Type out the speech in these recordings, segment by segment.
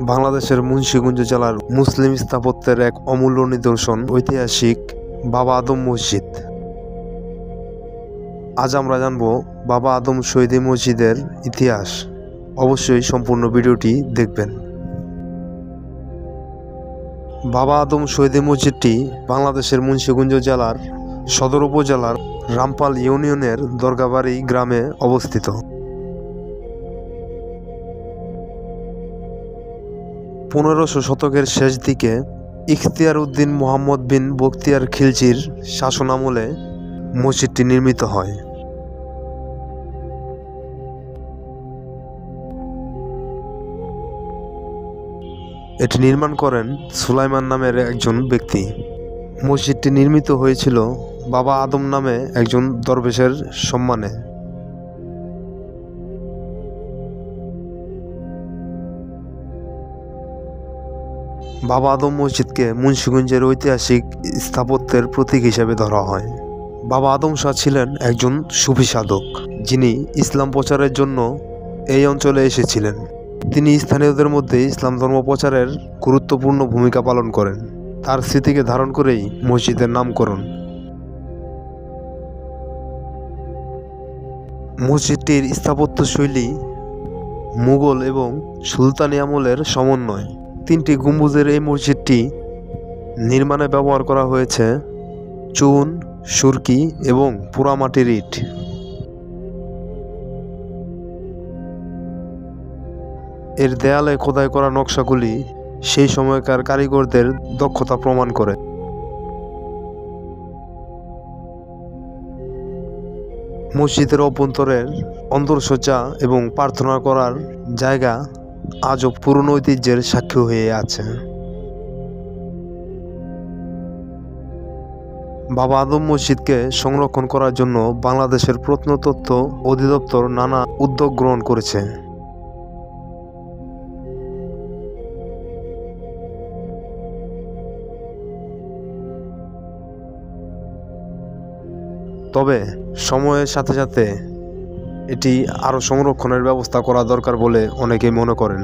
বাংলাদেশের মুন্সিগঞ্জ জেলার মুসলিম স্থাপত্যের এক অমূল্য নিদর্শন ঐতিহাসিক বাবা আদম মসজিদ। আজ আমরা জানব বাবা আদম শহীদ মসজিদের ইতিহাস। অবশ্যই সম্পূর্ণ ভিডিওটি দেখবেন। বাবা আদম শহীদ মসজিদটি বাংলাদেশের মুন্সিগঞ্জ জেলার সদর উপজেলার রামপাল ইউনিয়নের দরগাবাড়ি গ্রামে অবস্থিত। 1500 শতকের শেষ দিকে ইখতিয়ার উদ্দিন মোহাম্মদ বিন বখতিয়ার খিলজির শাসনামলে মসজিদটি নির্মিত হয়। এটি নির্মাণ করেন সুলাইমান নামের একজন ব্যক্তি। মসজিদটি নির্মিত হয়েছিল বাবা আদম নামে একজন দরবেশের সম্মানে। বাবা আদম মসজিদকে মুন্সিগঞ্জের ঐতিহাসিক স্থাপত্যের প্রতীক হিসেবে ধরা হয়। বাবা আদম শাহ ছিলেন একজন সুফি সাধক, যিনি ইসলাম প্রচারের জন্য এই অঞ্চলে এসেছিলেন। তিনি স্থানীয়দের মধ্যে ইসলাম ধর্ম প্রচারের গুরুত্বপূর্ণ ভূমিকা পালন করেন। তার স্মৃতিকে ধারণ করেই মসজিদের নামকরণ। মসজিদটির স্থাপত্যশৈলী মুঘল এবং সুলতানি আমলের সমন্বয়। 3টি গম্বুজের এই মসজিদটি নির্মাণে ব্যবহার করা হয়েছে চুন, সুরকি এবং পোড়ামাটির ইট। এর দেয়ালে খোদাই করা নকশাগুলি সেই সময়কার কারিগরদের দক্ষতা প্রমাণ করে। মসজিদের অভ্যন্তরের অন্তরসজ্জা এবং প্রার্থনা করার জায়গা আজও পুরনো ঐতিহ্যের সাক্ষী হয়ে আছে। বাবা আদম মসজিদকে সংরক্ষণ করার জন্য বাংলাদেশের প্রত্নতত্ত্ব অধিদপ্তর নানা উদ্যোগ গ্রহণ করেছে। তবে সময়ের সাথে সাথে এটি আরও সংরক্ষণের ব্যবস্থা করা দরকার বলে অনেকেই মনে করেন।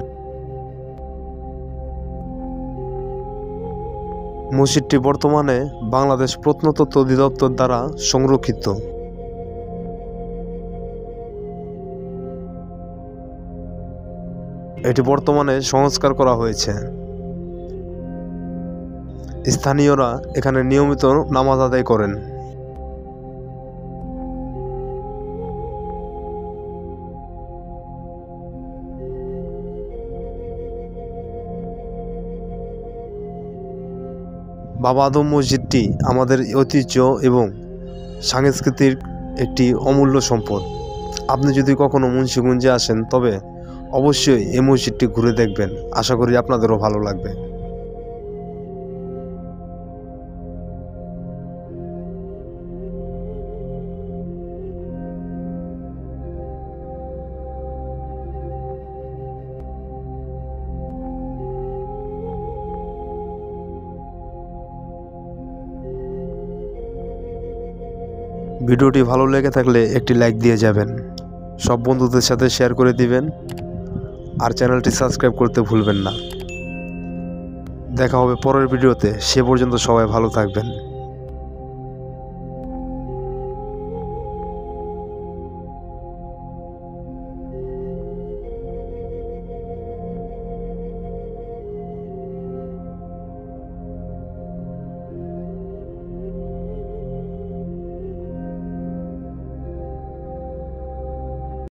মসজিদটি বর্তমানে বাংলাদেশ প্রত্নতত্ত্ব অধিদপ্তর দ্বারা সংরক্ষিত। এটি বর্তমানে সংস্কার করা হয়েছে। স্থানীয়রা এখানে নিয়মিত নামাজ আদায় করেন। বাবা আদম মসজিদটি আমাদের ঐতিহ্য এবং সাংস্কৃতিক একটি অমূল্য সম্পদ। আপনি যদি কখনো মুন্সিগঞ্জে আসেন তবে অবশ্যই এই মসজিদটি ঘুরে দেখবেন। আশা করি আপনাদেরও ভালো লাগবে। ভিডিওটি ভালো লেগে থাকলে একটি লাইক দিয়ে যাবেন। সব বন্ধুদের সাথে শেয়ার করে দিবেন। আর চ্যানেলটি সাবস্ক্রাইব করতে ভুলবেন না। দেখা হবে পরের ভিডিওতে। সে পর্যন্ত সবাই ভালো থাকবেন।